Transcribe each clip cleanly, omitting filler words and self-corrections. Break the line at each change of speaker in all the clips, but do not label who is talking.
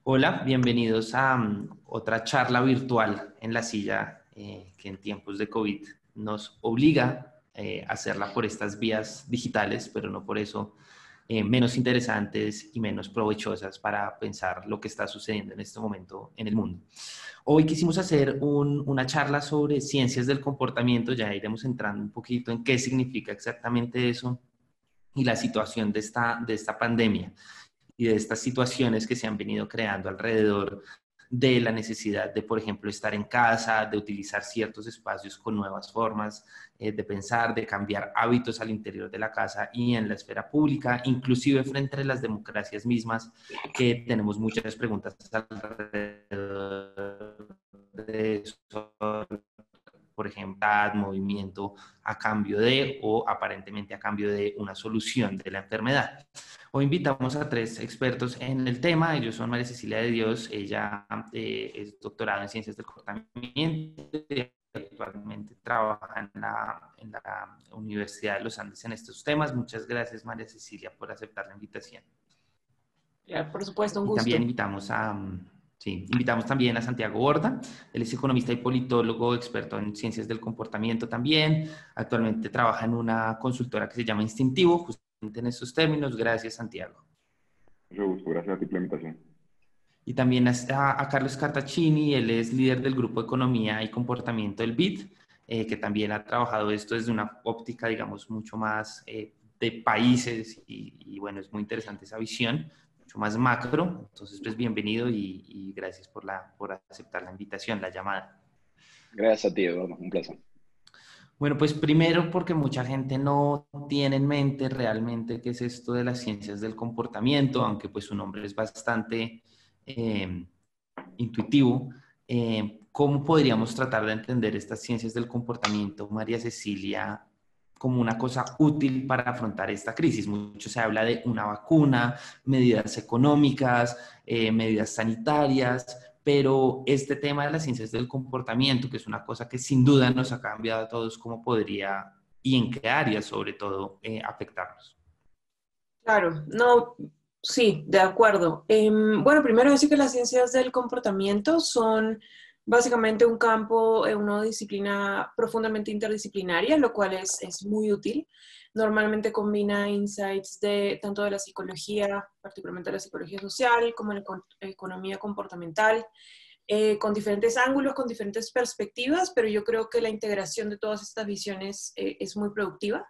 Hola, bienvenidos a otra charla virtual en la silla que en tiempos de COVID nos obliga a hacerla por estas vías digitales, pero no por eso menos interesantes y menos provechosas para pensar lo que está sucediendo en este momento en el mundo. Hoy quisimos hacer una charla sobre ciencias del comportamiento, ya iremos entrando un poquito en qué significa exactamente eso y la situación de esta pandemia y de estas situaciones que se han venido creando alrededor de la necesidad de, por ejemplo, estar en casa, de utilizar ciertos espacios con nuevas formas de pensar, de cambiar hábitos al interior de la casa y en la esfera pública, inclusive frente a las democracias mismas, que tenemos muchas preguntas alrededor de eso, por ejemplo, movimiento a cambio de o aparentemente a cambio de una solución de la enfermedad. Hoy invitamos a tres expertos en el tema. Ellos son María Cecilia de Dios, ella es doctorada en Ciencias del Comportamiento y actualmente trabaja en la Universidad de los Andes en estos temas. Muchas gracias, María Cecilia, por aceptar la invitación.
Claro, por supuesto, un
Y
gusto.
también invitamos también a Santiago Borda. Él es economista y politólogo, experto en ciencias del comportamiento también. Actualmente trabaja en una consultora que se llama Instintivo, justamente en estos términos. Gracias, Santiago.
Mucho gusto, gracias a ti por la invitación.
Y también a Carlos Cartacini, él es líder del Grupo Economía y Comportamiento del BID, que también ha trabajado esto desde una óptica, digamos, mucho más de países y bueno, es muy interesante esa visión, mucho más macro. Entonces, pues bienvenido y gracias por aceptar la invitación, la llamada.
Gracias a ti, Eduardo, un placer.
Bueno, pues primero porque mucha gente no tiene en mente realmente qué es esto de las ciencias del comportamiento, aunque pues su nombre es bastante intuitivo. ¿Cómo podríamos tratar de entender estas ciencias del comportamiento, María Cecilia, como una cosa útil para afrontar esta crisis? Mucho se habla de una vacuna, medidas económicas, medidas sanitarias, pero este tema de las ciencias del comportamiento, que es una cosa que sin duda nos ha cambiado a todos, ¿cómo podría y en qué áreas sobre todo afectarnos?
Claro, no, sí, de acuerdo. Bueno, primero decir que las ciencias del comportamiento son básicamente un campo, una disciplina profundamente interdisciplinaria, lo cual es muy útil. Normalmente combina insights de tanto de la psicología, particularmente la psicología social, como la economía comportamental, con diferentes ángulos, con diferentes perspectivas, pero yo creo que la integración de todas estas visiones es muy productiva.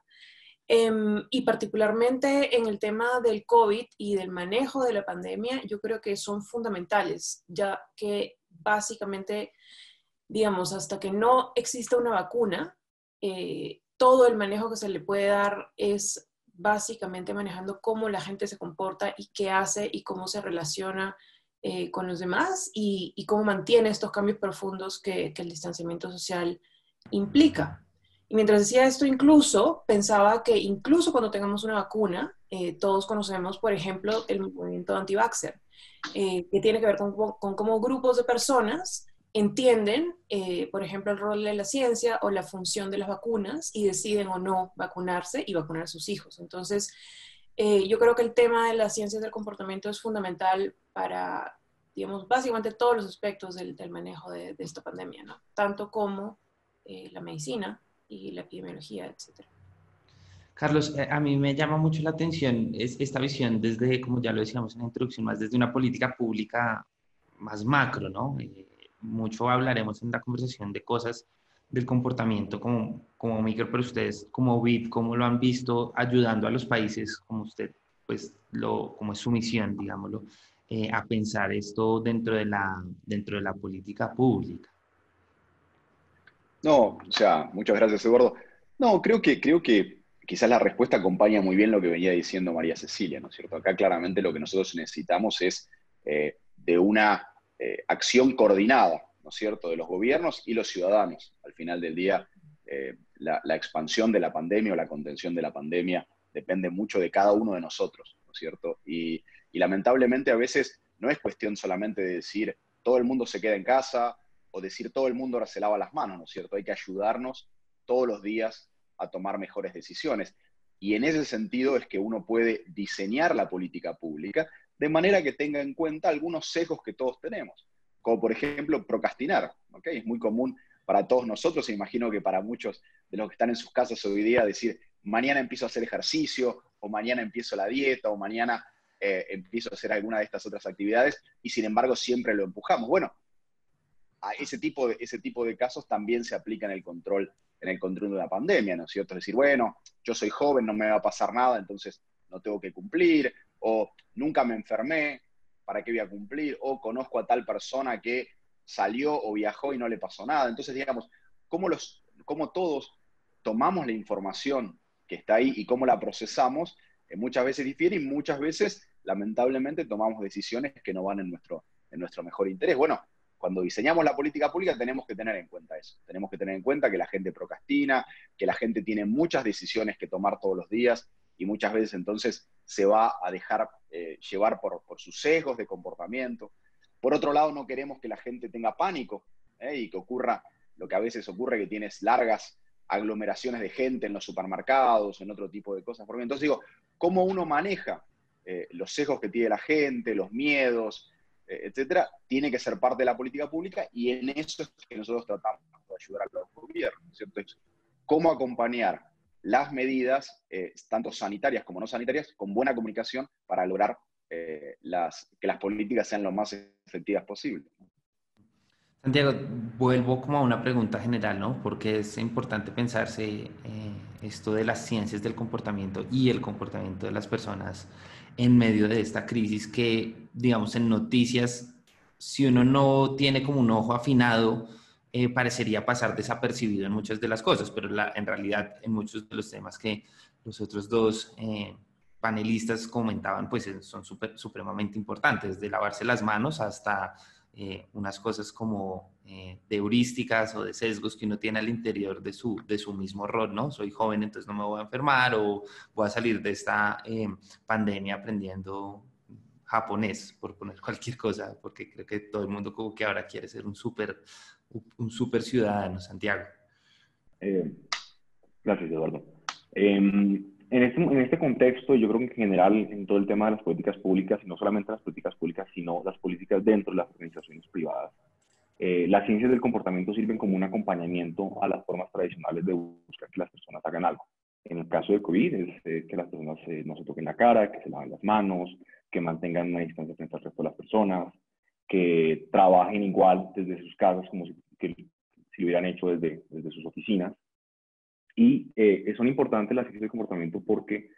Y particularmente en el tema del COVID y del manejo de la pandemia, yo creo que son fundamentales, ya que básicamente, digamos, hasta que no exista una vacuna, todo el manejo que se le puede dar es básicamente manejando cómo la gente se comporta y qué hace y cómo se relaciona con los demás y cómo mantiene estos cambios profundos que el distanciamiento social implica. Y mientras decía esto, incluso pensaba que incluso cuando tengamos una vacuna, todos conocemos, por ejemplo, el movimiento anti-vaxxer, que tiene que ver con cómo grupos de personas entienden, por ejemplo, el rol de la ciencia o la función de las vacunas y deciden o no vacunarse y vacunar a sus hijos. Entonces, yo creo que el tema de las ciencias del comportamiento es fundamental para, digamos, básicamente todos los aspectos del manejo de esta pandemia, ¿no? Tanto como la medicina y la epidemiología, etcétera.
Carlos, a mí me llama mucho la atención esta visión desde, como ya lo decíamos en la introducción, más desde una política pública más macro, ¿no? Mucho hablaremos en la conversación de cosas del comportamiento como micro, pero ustedes como BID, ¿cómo lo han visto ayudando a los países, como usted, pues, como es su misión, digámoslo, a pensar esto dentro de la política pública?
No, o sea, muchas gracias, Eduardo. No, creo que quizás la respuesta acompaña muy bien lo que venía diciendo María Cecilia, ¿no es cierto? Acá claramente lo que nosotros necesitamos es de una acción coordinada, ¿no es cierto?, de los gobiernos y los ciudadanos. Al final del día, la expansión de la pandemia o la contención de la pandemia depende mucho de cada uno de nosotros, ¿no es cierto? Y lamentablemente a veces no es cuestión solamente de decir todo el mundo se queda en casa o decir todo el mundo ahora se lava las manos, ¿no es cierto? Hay que ayudarnos todos los días a tomar mejores decisiones. Y en ese sentido es que uno puede diseñar la política pública, de manera que tenga en cuenta algunos sesgos que todos tenemos, como por ejemplo procrastinar, ¿ok? Es muy común para todos nosotros, e imagino que para muchos de los que están en sus casas hoy día, decir, mañana empiezo a hacer ejercicio, o mañana empiezo la dieta, o mañana empiezo a hacer alguna de estas otras actividades, y sin embargo siempre lo empujamos. Bueno, a ese tipo de casos también se aplica en el control de una pandemia, ¿no es cierto? Es decir, bueno, yo soy joven, no me va a pasar nada, entonces no tengo que cumplir, o nunca me enfermé, ¿para qué voy a cumplir? O conozco a tal persona que salió o viajó y no le pasó nada. Entonces, digamos, cómo todos tomamos la información que está ahí y cómo la procesamos, muchas veces difiere y muchas veces, lamentablemente, tomamos decisiones que no van en nuestro mejor interés. Bueno, cuando diseñamos la política pública tenemos que tener en cuenta eso. Tenemos que tener en cuenta que la gente procrastina, que la gente tiene muchas decisiones que tomar todos los días y muchas veces entonces se va a dejar llevar por sus sesgos de comportamiento. Por otro lado, no queremos que la gente tenga pánico y que ocurra lo que a veces ocurre, que tienes largas aglomeraciones de gente en los supermercados, en otro tipo de cosas. Entonces digo, ¿cómo uno maneja los sesgos que tiene la gente, los miedos, etcétera? Tiene que ser parte de la política pública y en eso es que nosotros tratamos de ayudar a los gobiernos, ¿cierto? ¿Cómo acompañar las medidas, tanto sanitarias como no sanitarias, con buena comunicación para lograr que las políticas sean lo más efectivas posible?
Santiago, vuelvo como a una pregunta general, ¿no? Porque es importante pensarse esto de las ciencias del comportamiento y el comportamiento de las personas en medio de esta crisis que, digamos, en noticias, si uno no tiene como un ojo afinado, parecería pasar desapercibido en muchas de las cosas, pero en realidad en muchos de los temas que los otros dos panelistas comentaban, pues son supremamente importantes, de lavarse las manos hasta unas cosas como de heurísticas o de sesgos que uno tiene al interior de su mismo rol, ¿no? Soy joven, entonces no me voy a enfermar, o voy a salir de esta pandemia aprendiendo japonés, por poner cualquier cosa, porque creo que todo el mundo como que ahora quiere ser un super ciudadano, Santiago.
Gracias, Eduardo. En este contexto, yo creo que en general, en todo el tema de las políticas públicas, y no solamente las políticas públicas, sino las políticas dentro de las organizaciones privadas, las ciencias del comportamiento sirven como un acompañamiento a las formas tradicionales de buscar que las personas hagan algo. En el caso de COVID, es que las personas no se toquen la cara, que se laven las manos, que mantengan una distancia frente al resto de las personas, que trabajen igual desde sus casas como si lo hubieran hecho desde sus oficinas. Y son importantes las ciencias del comportamiento porque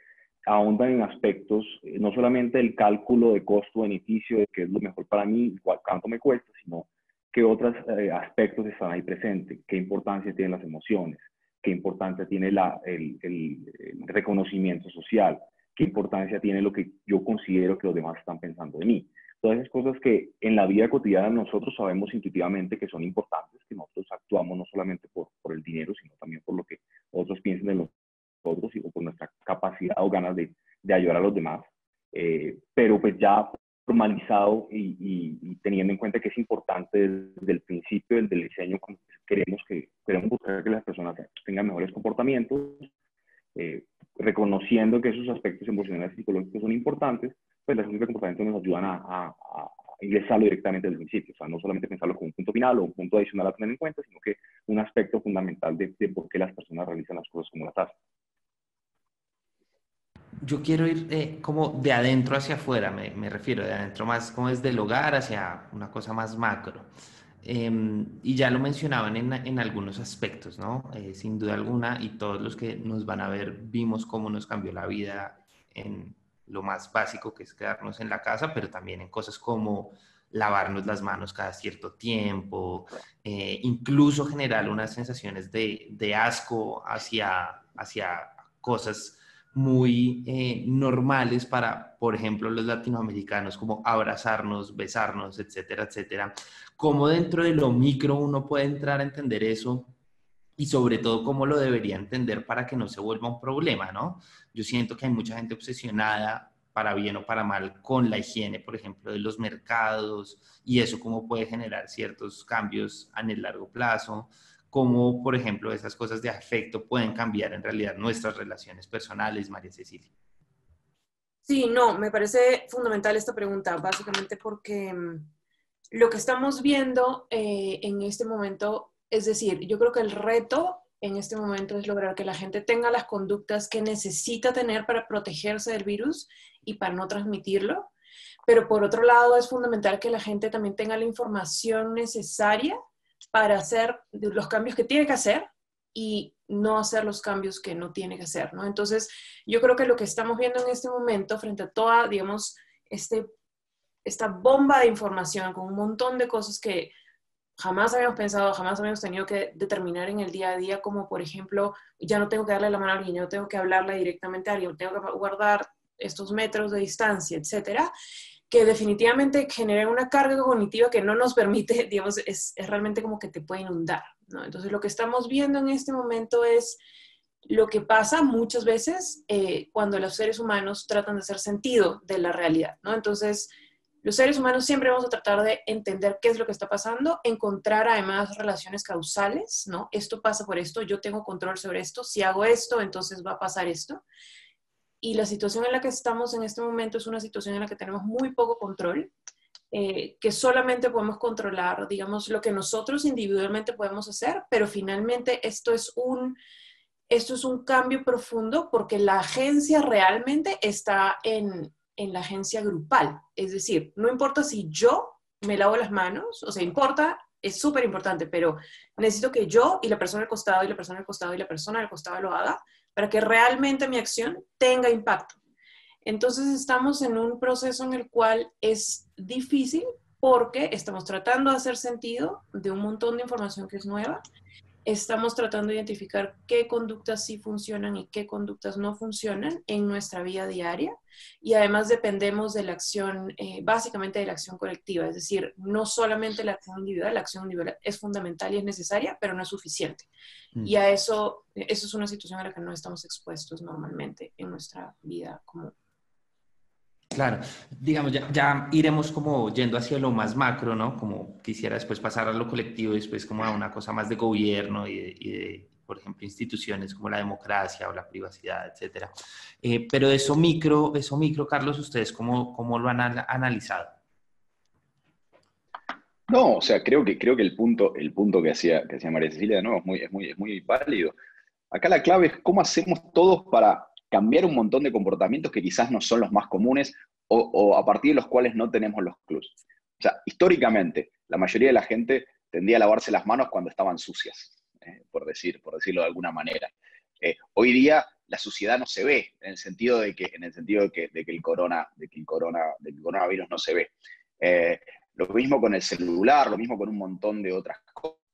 ahondan en aspectos, no solamente el cálculo de costo-beneficio, de qué es lo mejor para mí, cuánto me cuesta, sino qué otros aspectos están ahí presentes, qué importancia tienen las emociones, qué importancia tiene el reconocimiento social, qué importancia tiene lo que yo considero que los demás están pensando de mí. Todas esas cosas que en la vida cotidiana nosotros sabemos intuitivamente que son importantes, que nosotros actuamos no solamente por el dinero, sino también por lo que otros piensen de nosotros y por nuestra capacidad o ganas de ayudar a los demás. Pero pues ya formalizado y teniendo en cuenta que es importante desde el principio del diseño, cuando queremos buscar que las personas tengan mejores comportamientos, reconociendo que esos aspectos emocionales y psicológicos son importantes, pues las ciencias de comportamiento nos ayudan a ingresarlo directamente desde el principio. O sea, no solamente pensarlo como un punto final o un punto adicional a tener en cuenta, sino que un aspecto fundamental de por qué las personas realizan las cosas como las hacen.
Yo quiero ir como de adentro hacia afuera, me refiero, de adentro más como desde el hogar hacia una cosa más macro. Y ya lo mencionaban en algunos aspectos, ¿no? Sin duda alguna, y todos los que nos van a ver vimos cómo nos cambió la vida en lo más básico, que es quedarnos en la casa, pero también en cosas como lavarnos las manos cada cierto tiempo, incluso generar unas sensaciones de asco hacia cosas muy normales para, por ejemplo, los latinoamericanos, como abrazarnos, besarnos, etcétera, etcétera. Cómo dentro de lo micro uno puede entrar a entender eso y sobre todo cómo lo debería entender para que no se vuelva un problema, ¿no? Yo siento que hay mucha gente obsesionada, para bien o para mal, con la higiene, por ejemplo, de los mercados y eso cómo puede generar ciertos cambios en el largo plazo, cómo, por ejemplo, esas cosas de afecto pueden cambiar en realidad nuestras relaciones personales, María Cecilia.
Sí, no, me parece fundamental esta pregunta, básicamente porque lo que estamos viendo en este momento, es decir, yo creo que el reto en este momento es lograr que la gente tenga las conductas que necesita tener para protegerse del virus y para no transmitirlo. Pero por otro lado, es fundamental que la gente también tenga la información necesaria para hacer los cambios que tiene que hacer y no hacer los cambios que no tiene que hacer, ¿no? Entonces, yo creo que lo que estamos viendo en este momento, frente a toda, digamos, esta bomba de información con un montón de cosas que jamás habíamos pensado, jamás habíamos tenido que determinar en el día a día, como por ejemplo, ya no tengo que darle la mano a alguien, ya no tengo que hablarle directamente a alguien, tengo que guardar estos metros de distancia, etcétera, que definitivamente genera una carga cognitiva que no nos permite, digamos, es realmente como que te puede inundar, ¿no? Entonces, lo que estamos viendo en este momento es lo que pasa muchas veces cuando los seres humanos tratan de hacer sentido de la realidad, ¿no? Entonces, los seres humanos siempre vamos a tratar de entender qué es lo que está pasando, encontrar además relaciones causales, ¿no? Esto pasa por esto, yo tengo control sobre esto, si hago esto, entonces va a pasar esto. Y la situación en la que estamos en este momento es una situación en la que tenemos muy poco control, que solamente podemos controlar, digamos, lo que nosotros individualmente podemos hacer, pero finalmente esto es un cambio profundo porque la agencia realmente está en la agencia grupal. Es decir, no importa si yo me lavo las manos, o sea, importa, es súper importante, pero necesito que yo y la persona al costado y la persona al costado y la persona al costado lo haga para que realmente mi acción tenga impacto. Entonces estamos en un proceso en el cual es difícil porque estamos tratando de hacer sentido de un montón de información que es nueva. Estamos tratando de identificar qué conductas sí funcionan y qué conductas no funcionan en nuestra vida diaria. Y además dependemos de la acción, básicamente de la acción colectiva. Es decir, no solamente la acción individual es fundamental y es necesaria, pero no es suficiente. Y a eso es una situación a la que no estamos expuestos normalmente en nuestra vida común.
Claro, digamos, ya iremos como yendo hacia lo más macro, ¿no? Como quisiera después pasar a lo colectivo y después como a una cosa más de gobierno y de, por ejemplo, instituciones como la democracia o la privacidad, etcétera. Pero eso micro, Carlos, ¿ustedes cómo lo han analizado?
No, o sea, creo que el punto que hacía María Cecilia de nuevo es muy válido. Acá la clave es cómo hacemos todos para cambiar un montón de comportamientos que quizás no son los más comunes o a partir de los cuales no tenemos los clues. O sea, históricamente, la mayoría de la gente tendía a lavarse las manos cuando estaban sucias, por decirlo de alguna manera. Hoy día la suciedad no se ve en el sentido de que el coronavirus no se ve. Lo mismo con el celular, lo mismo con un montón de otras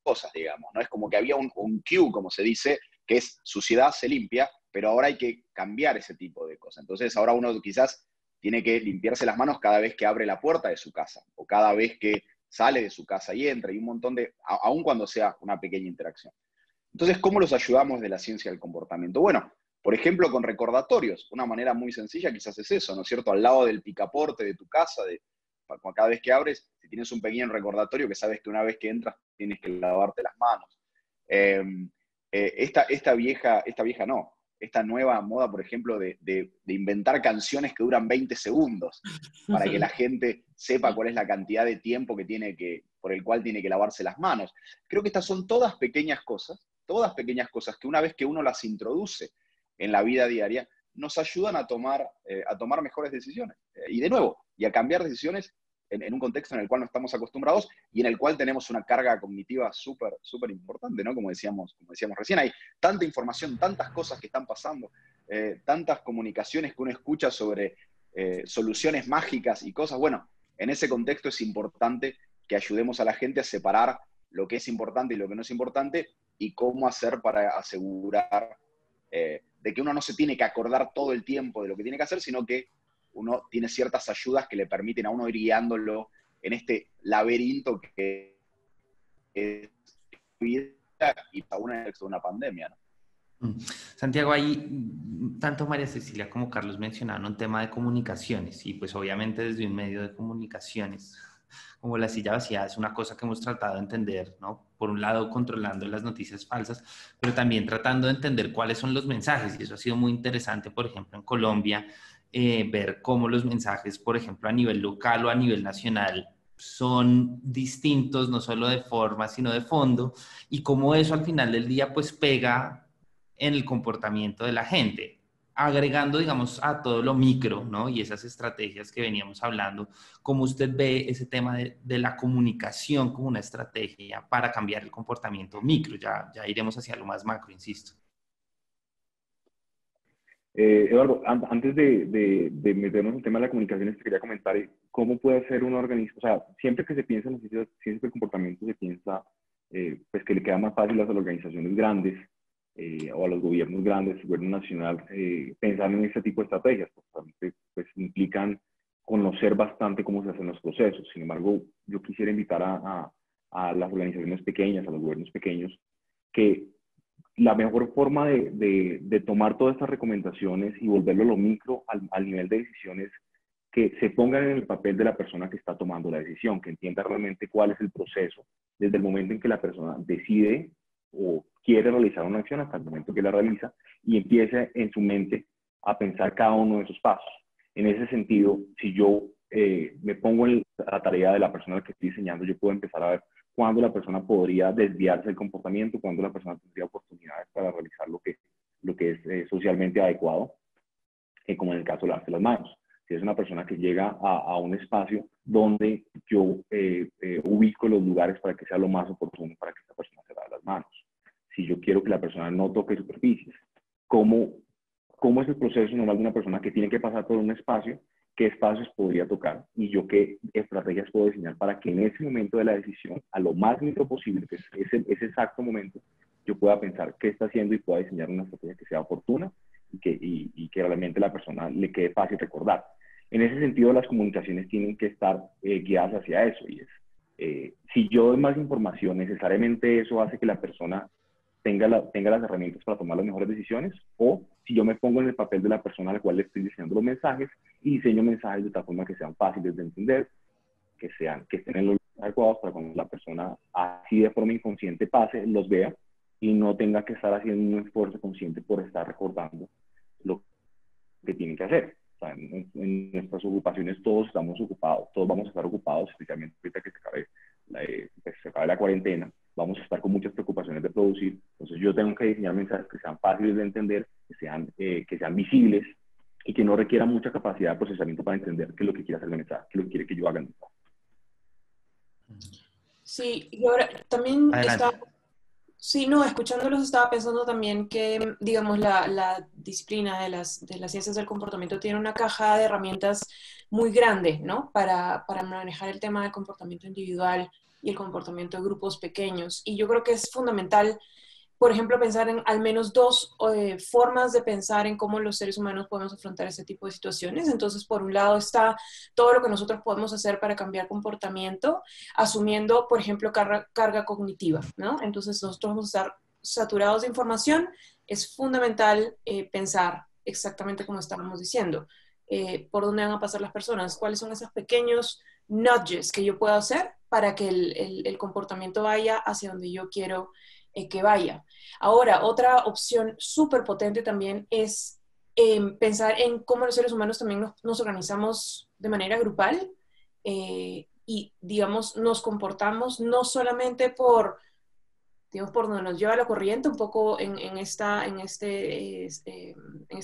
cosas, digamos, ¿no? Es como que había un cue, como se dice, que es suciedad se limpia, pero ahora hay que cambiar ese tipo de cosas. Entonces ahora uno quizás tiene que limpiarse las manos cada vez que abre la puerta de su casa, o cada vez que sale de su casa y entra, y un montón aun cuando sea una pequeña interacción. Entonces, ¿cómo los ayudamos de la ciencia del comportamiento? Bueno, por ejemplo, con recordatorios. Una manera muy sencilla quizás es eso, ¿no es cierto? Al lado del picaporte de tu casa, cada vez que abres, si tienes un pequeño recordatorio que sabes que una vez que entras tienes que lavarte las manos. Esta nueva moda, por ejemplo, de inventar canciones que duran 20 segundos para que la gente sepa cuál es la cantidad de tiempo por el cual tiene que lavarse las manos. Creo que estas son todas pequeñas cosas que una vez que uno las introduce en la vida diaria, nos ayudan a tomar mejores decisiones. Y de nuevo, y a cambiar decisiones en un contexto en el cual no estamos acostumbrados y en el cual tenemos una carga cognitiva súper importante, ¿no? Como decíamos recién, hay tanta información, tantas cosas que están pasando, tantas comunicaciones que uno escucha sobre soluciones mágicas y cosas. Bueno, en ese contexto es importante que ayudemos a la gente a separar lo que es importante y lo que no es importante y cómo hacer para asegurar de que uno no se tiene que acordar todo el tiempo de lo que tiene que hacer, sino que uno tiene ciertas ayudas que le permiten a uno ir guiándolo en este laberinto que es vida y aún en una pandemia, ¿no?
Santiago, ahí tanto María Cecilia como Carlos mencionaron un tema de comunicaciones y pues obviamente desde un medio de comunicaciones como la silla vacía es una cosa que hemos tratado de entender, ¿no? Por un lado controlando las noticias falsas, pero también tratando de entender cuáles son los mensajes y eso ha sido muy interesante, por ejemplo, en Colombia. ver cómo los mensajes, por ejemplo, a nivel local o a nivel nacional, son distintos, no solo de forma, sino de fondo, y cómo eso al final del día pues pega en el comportamiento de la gente, agregando, digamos, a todo lo micro, ¿no? Y esas estrategias que veníamos hablando, cómo usted ve ese tema de la comunicación como una estrategia para cambiar el comportamiento micro. Ya iremos hacia lo más macro, insisto.
Eduardo, antes de meternos en el tema de la comunicación, te quería comentar cómo puede ser una organización, o sea, siempre que se piensa en las ciencias del comportamiento, se piensa pues que le queda más fácil a las organizaciones grandes o a los gobiernos grandes, el gobierno nacional, pensar en este tipo de estrategias, porque pues implican conocer bastante cómo se hacen los procesos. Sin embargo, yo quisiera invitar a las organizaciones pequeñas, a los gobiernos pequeños, que la mejor forma de tomar todas estas recomendaciones y volverlo a lo micro al nivel de decisiones, que se pongan en el papel de la persona que está tomando la decisión, que entienda realmente cuál es el proceso, desde el momento en que la persona decide o quiere realizar una acción hasta el momento que la realiza, y empiece en su mente a pensar cada uno de esos pasos. En ese sentido, si yo me pongo en la tarea de la persona que estoy diseñando, yo puedo empezar a ver cuándo la persona podría desviarse del comportamiento, cuándo la persona tendría oportunidades para realizar lo que es socialmente adecuado, como en el caso de lavarse las manos. Si es una persona que llega a un espacio donde yo ubico los lugares para que sea lo más oportuno para que esta persona se lave las manos. Si yo quiero que la persona no toque superficies, ¿cómo es el proceso normal de una persona que tiene que pasar por un espacio? ¿Qué espacios podría tocar? Y yo qué estrategias puedo diseñar para que en ese momento de la decisión, a lo más micro posible, que es ese exacto momento, yo pueda pensar qué está haciendo y pueda diseñar una estrategia que sea oportuna y que realmente a la persona le quede fácil recordar. En ese sentido, las comunicaciones tienen que estar guiadas hacia eso. Y si yo doy más información, necesariamente eso hace que la persona tenga las herramientas para tomar las mejores decisiones, o si yo me pongo en el papel de la persona a la cual le estoy diseñando los mensajes y diseño mensajes de tal forma que sean fáciles de entender, que estén en los lugares adecuados para cuando la persona así de forma inconsciente pase, los vea y no tenga que estar haciendo un esfuerzo consciente por estar recordando lo que tiene que hacer. O sea, en nuestras ocupaciones todos estamos ocupados, todos vamos a estar ocupados, especialmente ahorita que se acabe la cuarentena, vamos a estar con muchas preocupaciones de producir. Entonces yo tengo que diseñar mensajes que sean fáciles de entender, que sean visibles y que no requieran mucha capacidad de procesamiento para entender qué es lo que quiere hacer el mensaje, qué es lo que quiere que yo haga el mensaje.
Sí, y ahora también
Adelante.
sí, no, escuchándolos estaba pensando también que, digamos, la disciplina de las ciencias del comportamiento tiene una caja de herramientas muy grande, ¿no? Para manejar el tema del comportamiento individual y el comportamiento de grupos pequeños. Y yo creo que es fundamental, por ejemplo, pensar en al menos dos formas de pensar en cómo los seres humanos podemos afrontar este tipo de situaciones. Entonces, por un lado está todo lo que nosotros podemos hacer para cambiar comportamiento, asumiendo, por ejemplo, carga cognitiva, ¿no? Entonces, nosotros vamos a estar saturados de información. Es fundamental pensar exactamente como estábamos diciendo, por dónde van a pasar las personas, cuáles son esos pequeños nudges que yo puedo hacer para que el comportamiento vaya hacia donde yo quiero que vaya. Ahora, otra opción súper potente también es pensar en cómo los seres humanos también nos organizamos de manera grupal y, digamos, nos comportamos no solamente por donde nos lleva la corriente, un poco en este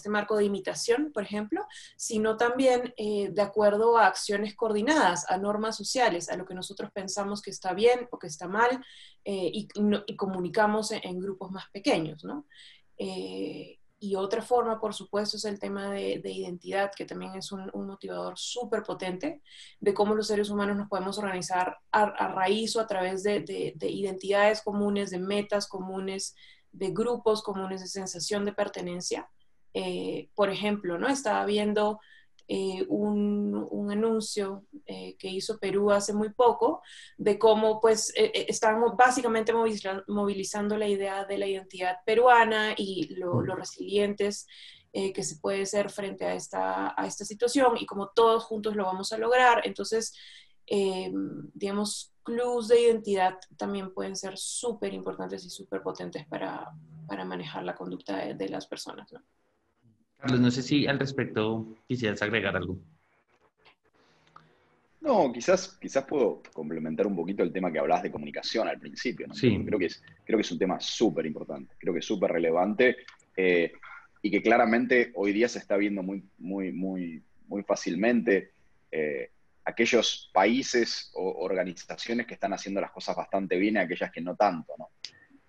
marco de imitación, por ejemplo, sino también de acuerdo a acciones coordinadas, a normas sociales, a lo que nosotros pensamos que está bien o que está mal, y comunicamos en grupos más pequeños, ¿no? Y otra forma, por supuesto, es el tema de identidad, que también es un motivador súper potente de cómo los seres humanos nos podemos organizar a raíz o a través de identidades comunes, de metas comunes, de grupos comunes, de sensación de pertenencia. Por ejemplo, ¿no? Estaba viendo un anuncio que hizo Perú hace muy poco de cómo pues estábamos básicamente movilizando la idea de la identidad peruana y lo resilientes que se puede ser frente a esta situación y como todos juntos lo vamos a lograr. Entonces, digamos, clues de identidad también pueden ser súper importantes y súper potentes para manejar la conducta de las personas, ¿no?
Carlos, no sé si al respecto quisieras agregar algo.
No, quizás puedo complementar un poquito el tema que hablabas de comunicación al principio, ¿no es cierto?
Sí,
Creo que es un tema súper importante, creo que es súper relevante, eh, y que claramente hoy día se está viendo muy fácilmente, aquellos países o organizaciones que están haciendo las cosas bastante bien y aquellas que no tanto, ¿no?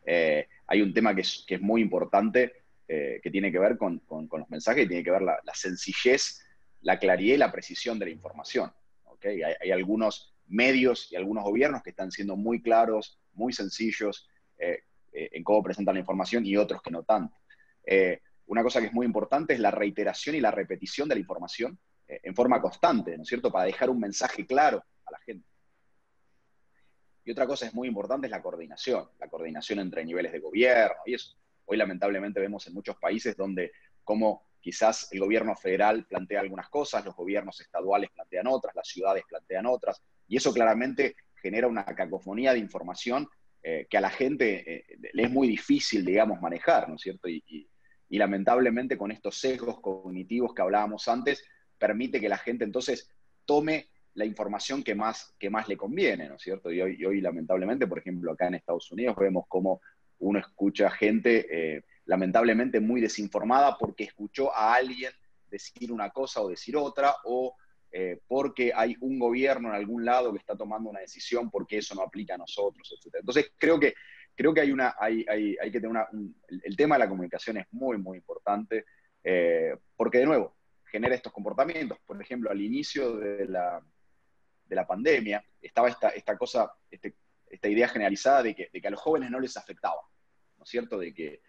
Hay un tema que es muy importante, que tiene que ver con los mensajes, y tiene que ver la sencillez, la claridad y la precisión de la información. ¿Okay? Hay algunos medios y algunos gobiernos que están siendo muy claros, muy sencillos, en cómo presentan la información, y otros que no tanto. Una cosa que es muy importante es la reiteración y la repetición de la información, en forma constante, ¿no es cierto?, para dejar un mensaje claro a la gente. Y otra cosa es muy importante, es la coordinación entre niveles de gobierno y eso. Hoy lamentablemente vemos en muchos países donde como quizás el gobierno federal plantea algunas cosas, los gobiernos estaduales plantean otras, las ciudades plantean otras, y eso claramente genera una cacofonía de información, que a la gente, le es muy difícil, digamos, manejar, ¿no es cierto? Y lamentablemente con estos sesgos cognitivos que hablábamos antes, permite que la gente entonces tome la información que más le conviene, ¿no es cierto? Y hoy lamentablemente, por ejemplo, acá en Estados Unidos vemos cómo uno escucha gente, lamentablemente muy desinformada porque escuchó a alguien decir una cosa o decir otra, o porque hay un gobierno en algún lado que está tomando una decisión porque eso no aplica a nosotros, etc. Entonces creo que hay que tener el tema de la comunicación es muy importante, porque de nuevo genera estos comportamientos. Por ejemplo, al inicio de la pandemia, estaba esta idea generalizada de que a los jóvenes no les afectaba, ¿no es cierto? De que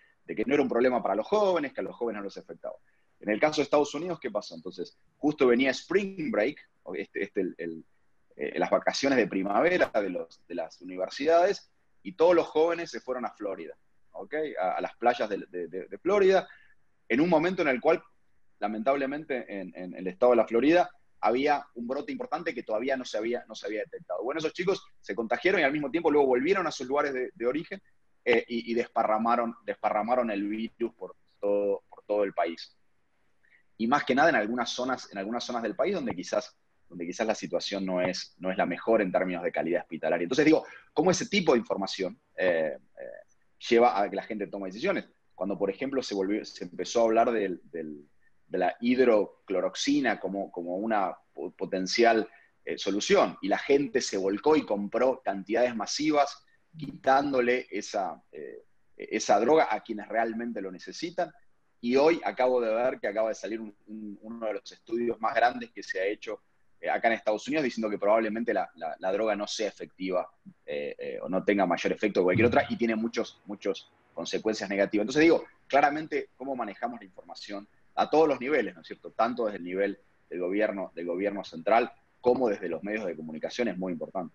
no era un problema para los jóvenes, que a los jóvenes no les afectaba. En el caso de Estados Unidos, ¿qué pasó? Entonces, justo venía Spring Break, las vacaciones de primavera de las universidades, y todos los jóvenes se fueron a Florida, ¿okay? A las playas de Florida, en un momento en el cual, lamentablemente, en el estado de la Florida, había un brote importante que todavía no se había detectado. Bueno, esos chicos se contagiaron y al mismo tiempo luego volvieron a sus lugares de origen, y desparramaron el virus por todo el país. Y más que nada en algunas zonas del país donde quizás la situación no es la mejor en términos de calidad hospitalaria. Entonces digo, ¿cómo ese tipo de información lleva a que la gente tome decisiones? Cuando, por ejemplo, se empezó a hablar de la hidrocloroxina como una potencial solución, y la gente se volcó y compró cantidades masivas, quitándole esa droga a quienes realmente lo necesitan. Y hoy acabo de ver que acaba de salir uno de los estudios más grandes que se ha hecho acá en Estados Unidos, diciendo que probablemente la droga no sea efectiva, o no tenga mayor efecto que cualquier otra, y tiene muchas consecuencias negativas. Entonces digo, claramente cómo manejamos la información a todos los niveles, ¿no es cierto? Tanto desde el nivel del gobierno central, como desde los medios de comunicación, es muy importante.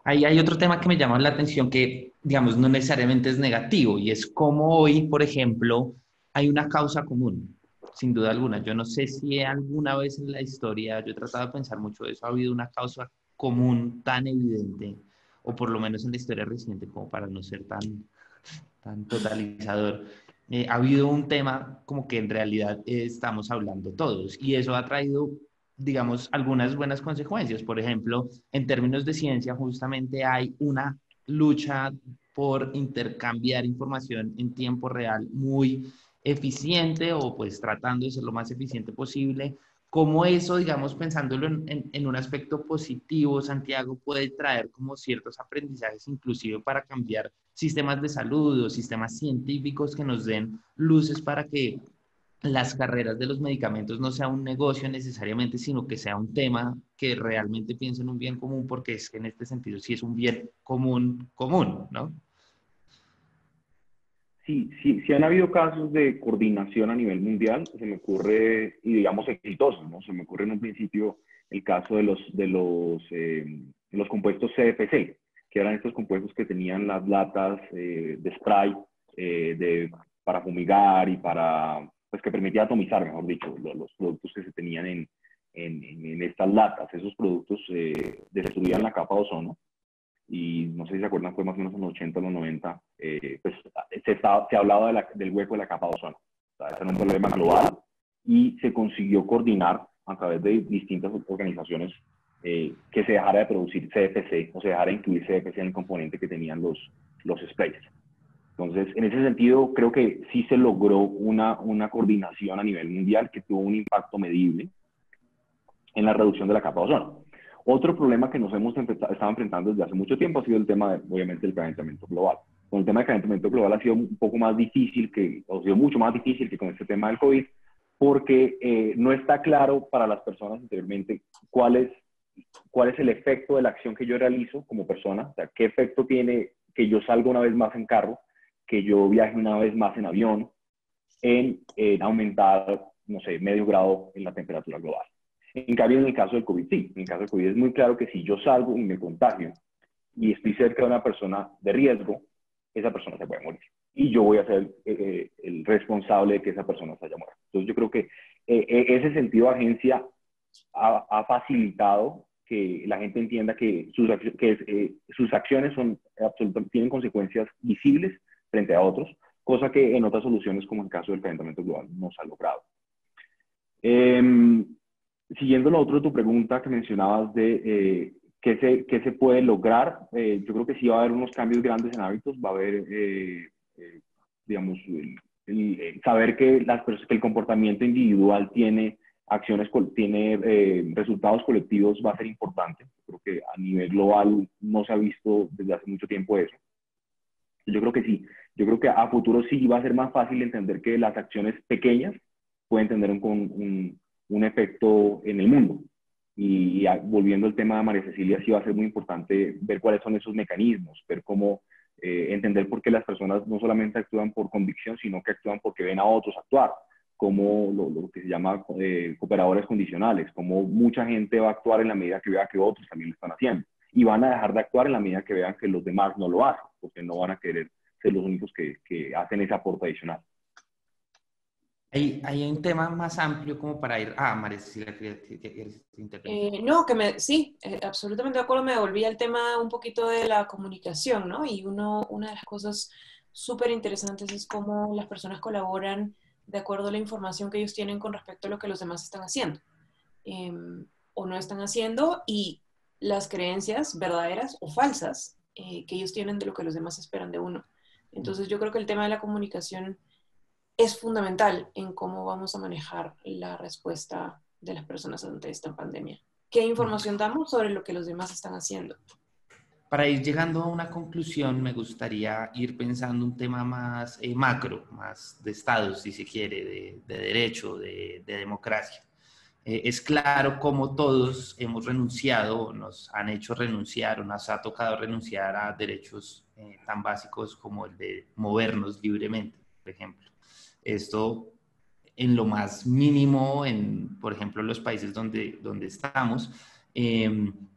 Ahí hay otro tema que me llama la atención que, digamos, no necesariamente es negativo, y es cómo hoy, por ejemplo, hay una causa común, sin duda alguna. Yo no sé si alguna vez en la historia, yo he tratado de pensar mucho de eso, ha habido una causa común tan evidente, o por lo menos en la historia reciente, como para no ser tan totalizador. Ha habido un tema como que en realidad estamos hablando todos, y eso ha traído, digamos, algunas buenas consecuencias. Por ejemplo, en términos de ciencia, justamente hay una lucha por intercambiar información en tiempo real muy eficiente, o pues tratando de ser lo más eficiente posible. Cómo eso, digamos, pensándolo en un aspecto positivo, Santiago, puede traer como ciertos aprendizajes, inclusive para cambiar sistemas de salud o sistemas científicos que nos den luces para que las carreras de los medicamentos no sea un negocio necesariamente, sino que sea un tema que realmente piense en un bien común, porque es que en este sentido sí es un bien común, ¿no?
Sí han habido casos de coordinación a nivel mundial, se me ocurre, y digamos exitosos, ¿no? Se me ocurre en un principio el caso de los compuestos CFC, que eran estos compuestos que tenían las latas de spray, para fumigar y pues que permitía atomizar, mejor dicho, los productos que se tenían en estas latas. Esos productos destruían la capa de ozono, y no sé si se acuerdan, fue más o menos en los 80 o los 90, pues se hablaba del hueco de la capa de ozono. O sea, ese era un problema global y se consiguió coordinar a través de distintas organizaciones que se dejara de producir CFC o se dejara de incluir CFC en el componente que tenían los sprays. Entonces, en ese sentido, creo que sí se logró una coordinación a nivel mundial que tuvo un impacto medible en la reducción de la capa de ozono. Otro problema que nos hemos estado enfrentando desde hace mucho tiempo ha sido el tema, obviamente, del calentamiento global. Con el tema del calentamiento global ha sido un poco más difícil, ha sido mucho más difícil que con este tema del COVID, porque no está claro para las personas anteriormente cuál es el efecto de la acción que yo realizo como persona, o sea, qué efecto tiene que yo salga una vez más en carro, que yo viaje una vez más en avión, en aumentar, no sé, medio grado en la temperatura global. En cambio, en el caso del COVID, sí. En el caso del COVID es muy claro que si yo salgo y me contagio y estoy cerca de una persona de riesgo, esa persona se puede morir. Y yo voy a ser el responsable de que esa persona se haya muerto. Entonces, yo creo que ese sentido de agencia ha facilitado que la gente entienda que sus acciones tienen consecuencias visibles frente a otros, cosa que en otras soluciones, como en el caso del calentamiento global, no se ha logrado. Siguiendo lo otro de tu pregunta que mencionabas de qué se puede lograr, yo creo que sí va a haber unos cambios grandes en hábitos, va a haber, digamos, saber que el comportamiento individual tiene resultados colectivos va a ser importante. Creo que a nivel global no se ha visto desde hace mucho tiempo eso. Yo creo que sí. Yo creo que a futuro sí va a ser más fácil entender que las acciones pequeñas pueden tener un efecto en el mundo. Y volviendo al tema de María Cecilia, sí va a ser muy importante ver cuáles son esos mecanismos, ver cómo entender por qué las personas no solamente actúan por convicción, sino que actúan porque ven a otros actuar, como lo que se llama cooperadores condicionales, como mucha gente va a actuar en la medida que vea que otros también lo están haciendo. Y van a dejar de actuar en la medida que vean que los demás no lo hacen, porque no van a querer ser los únicos que hacen ese aporte adicional.
Hay un tema más amplio como para ir... María Cecilia, ¿quieres intervenir?
No, sí, absolutamente de acuerdo. Me volví al tema un poquito de la comunicación, ¿no? Y una de las cosas súper interesantes es cómo las personas colaboran de acuerdo a la información que ellos tienen con respecto a lo que los demás están haciendo o no están haciendo, y las creencias verdaderas o falsas que ellos tienen de lo que los demás esperan de uno. Entonces yo creo que el tema de la comunicación es fundamental en cómo vamos a manejar la respuesta de las personas ante esta pandemia. ¿Qué información damos sobre lo que los demás están haciendo?
Para ir llegando a una conclusión, me gustaría ir pensando un tema más macro, más de Estado, si se quiere, de derecho, de democracia. Es claro cómo todos hemos renunciado, nos han hecho renunciar o nos ha tocado renunciar a derechos tan básicos como el de movernos libremente, por ejemplo. Esto en lo más mínimo, por ejemplo, los países donde estamos,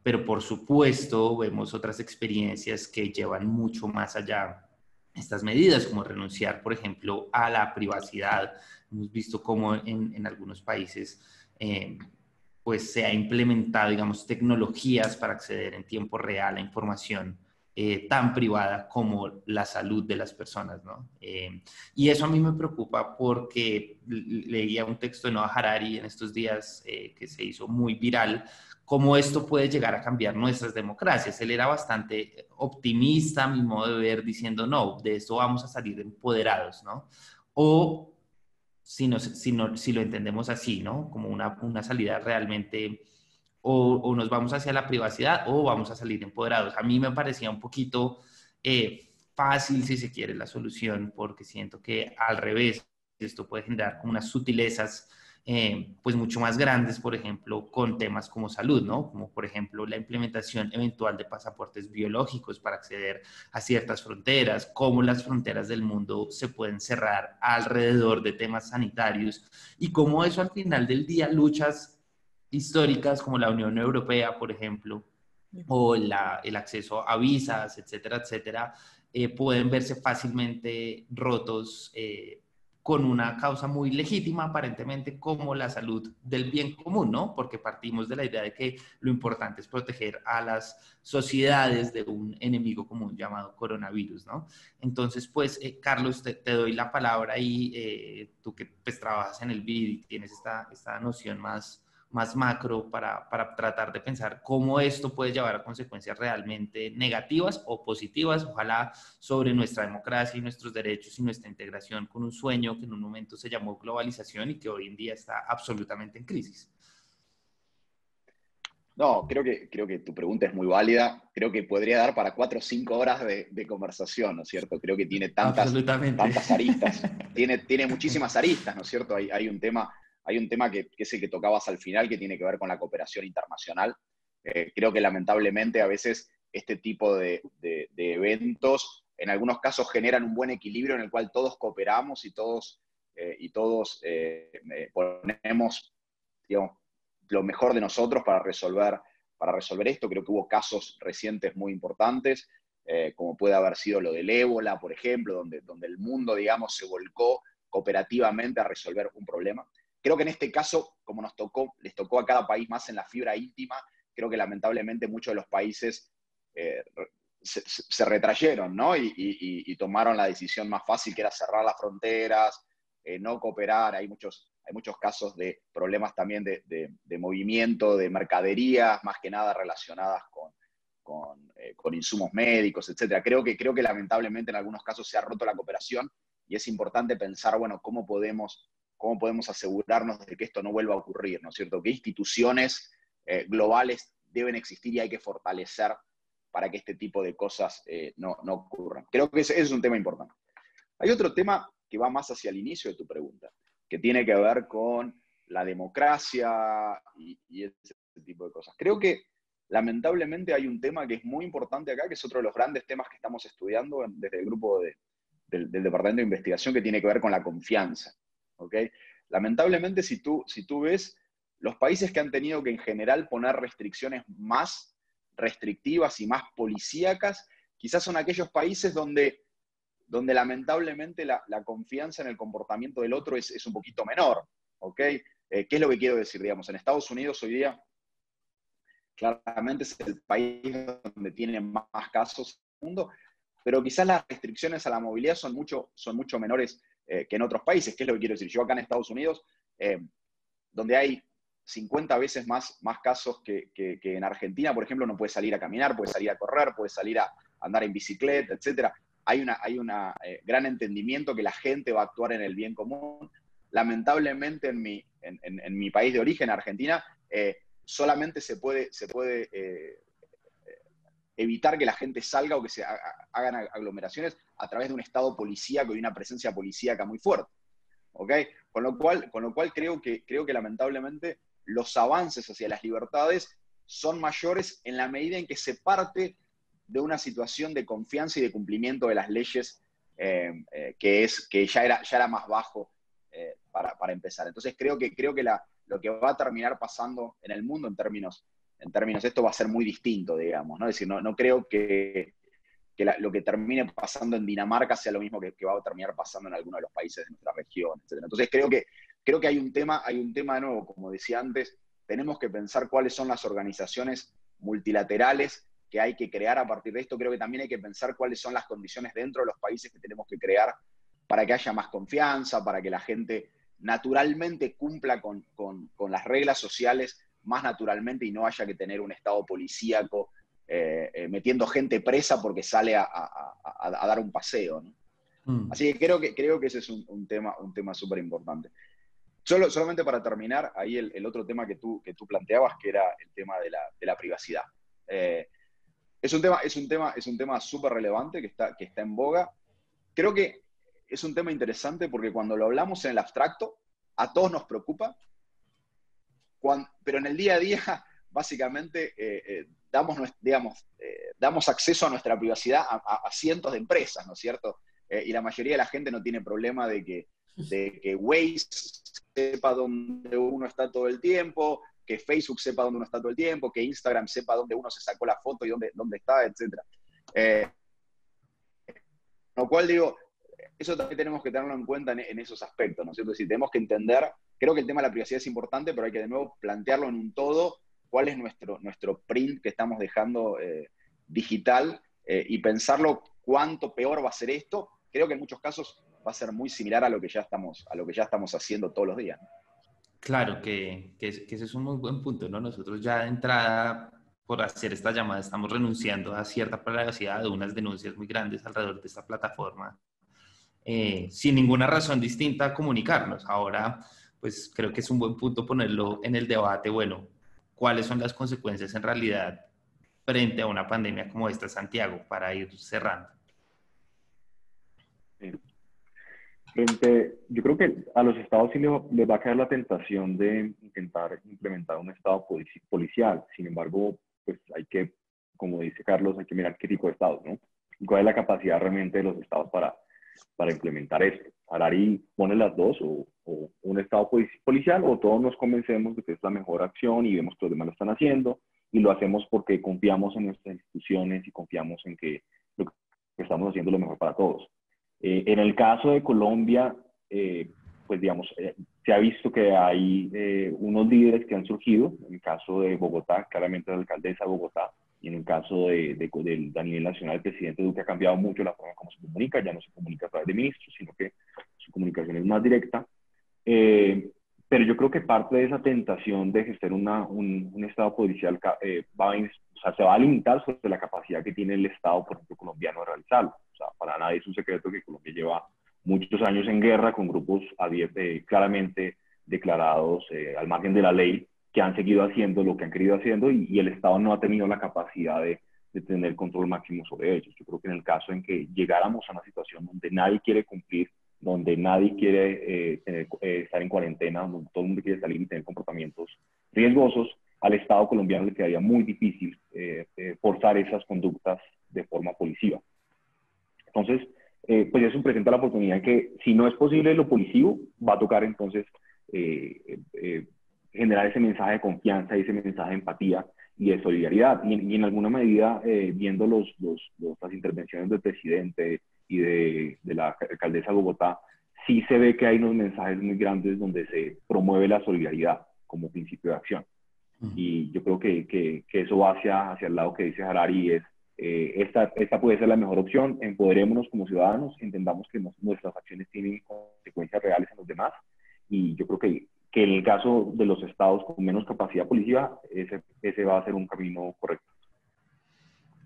pero por supuesto vemos otras experiencias que llevan mucho más allá estas medidas, como renunciar, por ejemplo, a la privacidad. Hemos visto cómo en algunos países pues se ha implementado, digamos, tecnologías para acceder en tiempo real a información tan privada como la salud de las personas, ¿no? Y eso a mí me preocupa porque leía un texto de Noah Harari en estos días que se hizo muy viral, cómo esto puede llegar a cambiar nuestras democracias. Él era bastante optimista, a mi modo de ver, diciendo, no, de esto vamos a salir empoderados, ¿no? O si lo entendemos así, ¿no? Como una salida realmente, o nos vamos hacia la privacidad o vamos a salir empoderados. A mí me parecía un poquito fácil, si se quiere, la solución, porque siento que al revés, esto puede generar unas sutilezas pues mucho más grandes, por ejemplo, con temas como salud, ¿no? Como por ejemplo la implementación eventual de pasaportes biológicos para acceder a ciertas fronteras, cómo las fronteras del mundo se pueden cerrar alrededor de temas sanitarios y cómo eso al final del día, luchas históricas como la Unión Europea, por ejemplo, o el acceso a visas, etcétera, etcétera, pueden verse fácilmente rotos con una causa muy legítima, aparentemente, como la salud del bien común, ¿no? Porque partimos de la idea de que lo importante es proteger a las sociedades de un enemigo común llamado coronavirus, ¿no? Entonces, pues, Carlos, te doy la palabra ahí, tú que pues trabajas en el BID y tienes esta noción más macro para tratar de pensar cómo esto puede llevar a consecuencias realmente negativas o positivas, ojalá sobre nuestra democracia y nuestros derechos y nuestra integración con un sueño que en un momento se llamó globalización y que hoy en día está absolutamente en crisis.
No, creo que tu pregunta es muy válida. Creo que podría dar para 4 o 5 horas de conversación, ¿no es cierto? Creo que tiene
Absolutamente.
tantas aristas, tiene muchísimas aristas, ¿no es cierto? Hay un tema que es el que tocabas al final, que tiene que ver con la cooperación internacional. Creo que lamentablemente a veces este tipo de eventos, en algunos casos generan un buen equilibrio en el cual todos cooperamos y todos ponemos, digamos, lo mejor de nosotros para resolver esto. Creo que hubo casos recientes muy importantes, como puede haber sido lo del ébola, por ejemplo, donde el mundo, digamos, se volcó cooperativamente a resolver un problema. Creo que en este caso, como les tocó a cada país más en la fibra íntima, creo que lamentablemente muchos de los países se retrayeron, ¿no? Y tomaron la decisión más fácil, que era cerrar las fronteras, no cooperar. Hay muchos casos de problemas también de movimiento de mercaderías, más que nada relacionadas con insumos médicos, etc. Creo que lamentablemente en algunos casos se ha roto la cooperación y es importante pensar, bueno, cómo podemos asegurarnos de que esto no vuelva a ocurrir, ¿no es cierto? ¿Qué instituciones globales deben existir y hay que fortalecer para que este tipo de cosas no ocurran? Creo que ese es un tema importante. Hay otro tema que va más hacia el inicio de tu pregunta, que tiene que ver con la democracia y ese tipo de cosas. Creo que lamentablemente hay un tema que es muy importante acá, que es otro de los grandes temas que estamos estudiando desde el grupo del Departamento de Investigación, que tiene que ver con la confianza. ¿Okay? Lamentablemente, si tú ves, los países que han tenido que en general poner restricciones más restrictivas y más policíacas, quizás son aquellos países donde lamentablemente la confianza en el comportamiento del otro es un poquito menor, ¿ok? ¿Qué es lo que quiero decir? Digamos, en Estados Unidos hoy día claramente es el país donde tiene más casos en el mundo, pero quizás las restricciones a la movilidad son mucho menores que en otros países. ¿Qué es lo que quiero decir? Yo acá en Estados Unidos, donde hay 50 veces más casos que en Argentina, por ejemplo, no puedes salir a caminar, puedes salir a correr, puedes salir a andar en bicicleta, etcétera. Hay un gran entendimiento que la gente va a actuar en el bien común. Lamentablemente en mi país de origen, Argentina, solamente se puede evitar que la gente salga o que se hagan aglomeraciones a través de un estado policíaco y una presencia policíaca muy fuerte. ¿Okay? Con lo cual creo que lamentablemente los avances hacia las libertades son mayores en la medida en que se parte de una situación de confianza y de cumplimiento de las leyes que ya era más bajo para empezar. Entonces creo que lo que va a terminar pasando en el mundo en términos esto va a ser muy distinto, digamos, ¿no? Es decir, no creo que lo que termine pasando en Dinamarca sea lo mismo que va a terminar pasando en alguno de los países de nuestra región, etc. Entonces creo que hay un tema de nuevo, como decía antes, tenemos que pensar cuáles son las organizaciones multilaterales que hay que crear a partir de esto. Creo que también hay que pensar cuáles son las condiciones dentro de los países que tenemos que crear para que haya más confianza, para que la gente naturalmente cumpla con las reglas sociales más naturalmente y no haya que tener un estado policíaco metiendo gente presa porque sale a dar un paseo, ¿no? Así que creo que ese es un tema súper importante. Solamente para terminar, ahí el otro tema que tú planteabas, que era el tema de la privacidad. Es un tema súper relevante que está en boga. Creo que es un tema interesante porque cuando lo hablamos en el abstracto, a todos nos preocupa, pero en el día a día, básicamente, damos acceso a nuestra privacidad a cientos de empresas, ¿no es cierto? Y la mayoría de la gente no tiene problema de que Waze sepa dónde uno está todo el tiempo, que Facebook sepa dónde uno está todo el tiempo, que Instagram sepa dónde uno se sacó la foto y dónde está, etc. Lo cual digo, eso también tenemos que tenerlo en cuenta en esos aspectos, ¿no es cierto? Es decir, tenemos que entender, creo que el tema de la privacidad es importante, pero hay que de nuevo plantearlo en un todo, cuál es nuestro print que estamos dejando digital y pensarlo cuánto peor va a ser esto. Creo que en muchos casos va a ser muy similar a lo que ya estamos haciendo todos los días, ¿no?
Claro que ese es un muy buen punto, ¿no? Nosotros ya de entrada, por hacer esta llamada, estamos renunciando a cierta privacidad de unas denuncias muy grandes alrededor de esta plataforma, sin ninguna razón distinta a comunicarnos. Ahora, pues creo que es un buen punto ponerlo en el debate, bueno, ¿cuáles son las consecuencias en realidad frente a una pandemia como esta, Santiago, para ir cerrando?
Sí. Yo creo que a los estados sí les va a caer la tentación de intentar implementar un estado policial. Sin embargo, pues hay que, como dice Carlos, hay que mirar qué tipo de estados, ¿no? Y cuál es la capacidad realmente de los estados para implementar esto. Harari pone las dos, o un estado policial, o todos nos convencemos de que es la mejor acción y vemos que los demás lo están haciendo, y lo hacemos porque confiamos en nuestras instituciones y confiamos en que lo que estamos haciendo es lo mejor para todos. En el caso de Colombia, pues digamos, se ha visto que hay unos líderes que han surgido. En el caso de Bogotá, claramente la alcaldesa de Bogotá, y en el caso a nivel nacional, el presidente Duque ha cambiado mucho la forma como se comunica. Ya no se comunica a través de ministros, sino que su comunicación es más directa. Pero yo creo que parte de esa tentación de ejercer un Estado policial se va a limitar sobre la capacidad que tiene el Estado, por ejemplo, colombiano, de realizarlo. O sea, para nadie es un secreto que Colombia lleva muchos años en guerra con grupos claramente declarados al margen de la ley, que han seguido haciendo lo que han querido haciendo, y el Estado no ha tenido la capacidad de tener control máximo sobre ellos. Yo creo que en el caso en que llegáramos a una situación donde nadie quiere cumplir, donde nadie quiere estar en cuarentena, donde todo el mundo quiere salir y tener comportamientos riesgosos, al Estado colombiano le quedaría muy difícil forzar esas conductas de forma policiva. Entonces, pues eso presenta la oportunidad que, si no es posible lo policivo, va a tocar entonces generar ese mensaje de confianza, ese mensaje de empatía y de solidaridad. Y en alguna medida, viendo las intervenciones del presidente y de la alcaldesa de Bogotá, sí se ve que hay unos mensajes muy grandes donde se promueve la solidaridad como principio de acción. Y yo creo que eso va hacia el lado que dice Harari, es esta puede ser la mejor opción. Empoderémonos como ciudadanos, entendamos que nuestras acciones tienen consecuencias reales en los demás, y yo creo que en el caso de los estados con menos capacidad policiva, ese va a ser un camino correcto.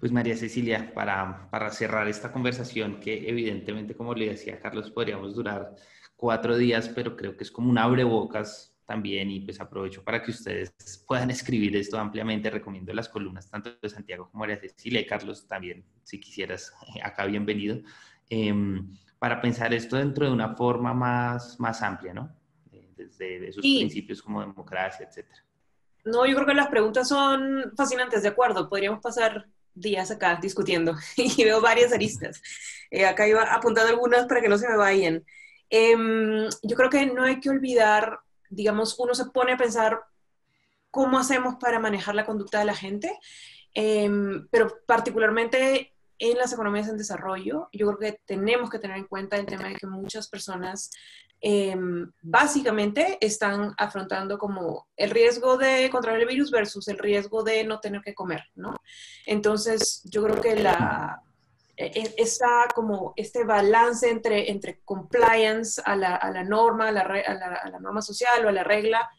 Pues María Cecilia, para cerrar esta conversación, que evidentemente, como le decía Carlos, podríamos durar 4 días, pero creo que es como un abrebocas también, y pues aprovecho para que ustedes puedan escribir esto ampliamente. Recomiendo las columnas tanto de Santiago como María Cecilia, y Carlos también, si quisieras, acá bienvenido, para pensar esto dentro de una forma más amplia, ¿no? Desde esos principios como democracia, etcétera.
No, yo creo que las preguntas son fascinantes, de acuerdo. Podríamos pasar días acá discutiendo y veo varias aristas. Acá iba apuntando algunas para que no se me vayan. Yo creo que no hay que olvidar, digamos, uno se pone a pensar cómo hacemos para manejar la conducta de la gente, pero particularmente en las economías en desarrollo, yo creo que tenemos que tener en cuenta el tema de que muchas personas básicamente están afrontando como el riesgo de contraer el virus versus el riesgo de no tener que comer, ¿no? Entonces, yo creo que como este balance entre compliance a la norma, a la norma social o a la regla,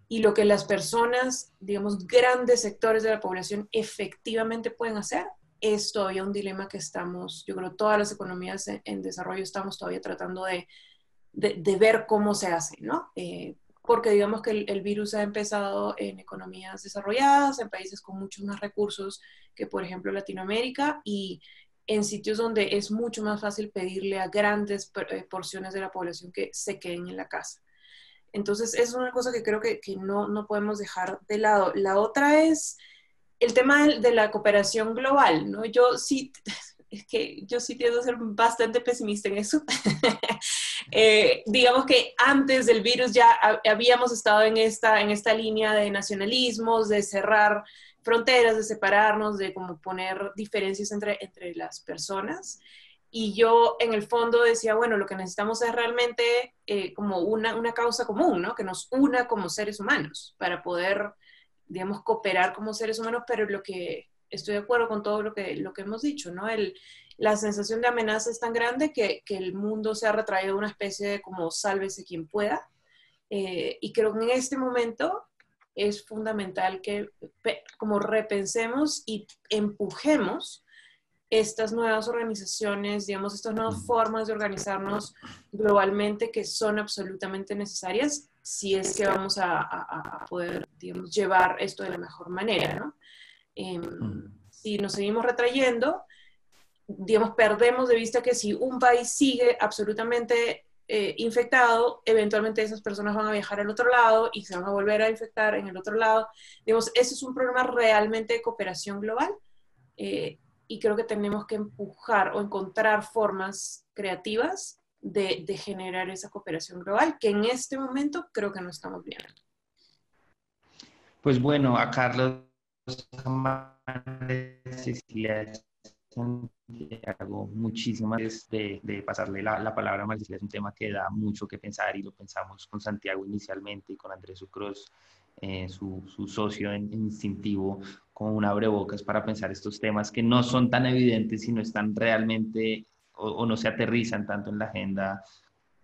y lo que las personas, digamos, grandes sectores de la población efectivamente pueden hacer, es todavía un dilema que estamos, yo creo, todas las economías en desarrollo estamos todavía tratando de ver cómo se hace, ¿no? Porque digamos que el virus ha empezado en economías desarrolladas, en países con muchos más recursos que, por ejemplo, Latinoamérica, y en sitios donde es mucho más fácil pedirle a grandes porciones de la población que se queden en la casa. Entonces, es una cosa que creo que no podemos dejar de lado. La otra es el tema de la cooperación global, ¿no? Yo sí tiendo a ser bastante pesimista en eso. Digamos que antes del virus ya habíamos estado en esta línea de nacionalismos, de cerrar fronteras, de separarnos, de como poner diferencias entre las personas. Y yo en el fondo decía, bueno, lo que necesitamos es realmente como una causa común, ¿no? Que nos una como seres humanos para poder, digamos, cooperar como seres humanos, pero lo que estoy de acuerdo con todo lo que hemos dicho, ¿no? La sensación de amenaza es tan grande que el mundo se ha retraído a una especie de como sálvese quien pueda. Y creo que en este momento es fundamental que como repensemos y empujemos estas nuevas organizaciones, digamos, estas nuevas formas de organizarnos globalmente que son absolutamente necesarias si es que vamos a poder, digamos, llevar esto de la mejor manera, ¿no? Si nos seguimos retrayendo, digamos, perdemos de vista que si un país sigue absolutamente infectado, eventualmente esas personas van a viajar al otro lado y se van a volver a infectar en el otro lado. Digamos, ese es un problema realmente de cooperación global. Y creo que tenemos que empujar o encontrar formas creativas de generar esa cooperación global, que en este momento creo que no estamos viendo.
Pues bueno, a Carlos, Cecilia, Santiago, muchísimas gracias de pasarle la palabra a Maricela. Es un tema que da mucho que pensar y lo pensamos con Santiago inicialmente y con Andrés Sucros, su socio en Instintivo, con un abrebocas para pensar estos temas que no son tan evidentes y no están realmente o no se aterrizan tanto en la agenda,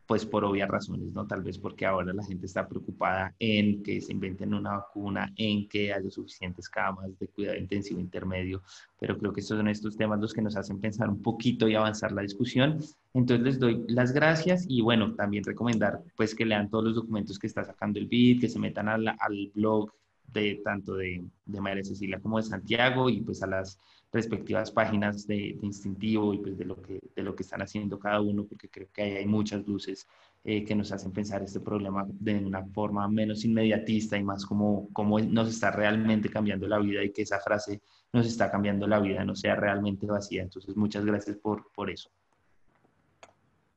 pues por obvias razones, ¿no? Tal vez porque ahora la gente está preocupada en que se inventen una vacuna, en que haya suficientes camas de cuidado intensivo intermedio, pero creo que estos son estos temas los que nos hacen pensar un poquito y avanzar la discusión. Entonces les doy las gracias y bueno, también recomendar pues que lean todos los documentos que está sacando el BID, que se metan al blog de tanto de María Cecilia como de Santiago y pues a las respectivas páginas de Instintivo y pues de lo que están haciendo cada uno, porque creo que ahí hay muchas luces que nos hacen pensar este problema de una forma menos inmediatista y más como nos está realmente cambiando la vida y que esa frase nos está cambiando la vida no sea realmente vacía. Entonces, muchas gracias por eso.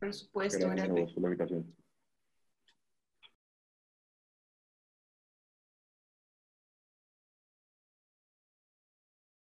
Por supuesto,
Gracias a vos por la invitación.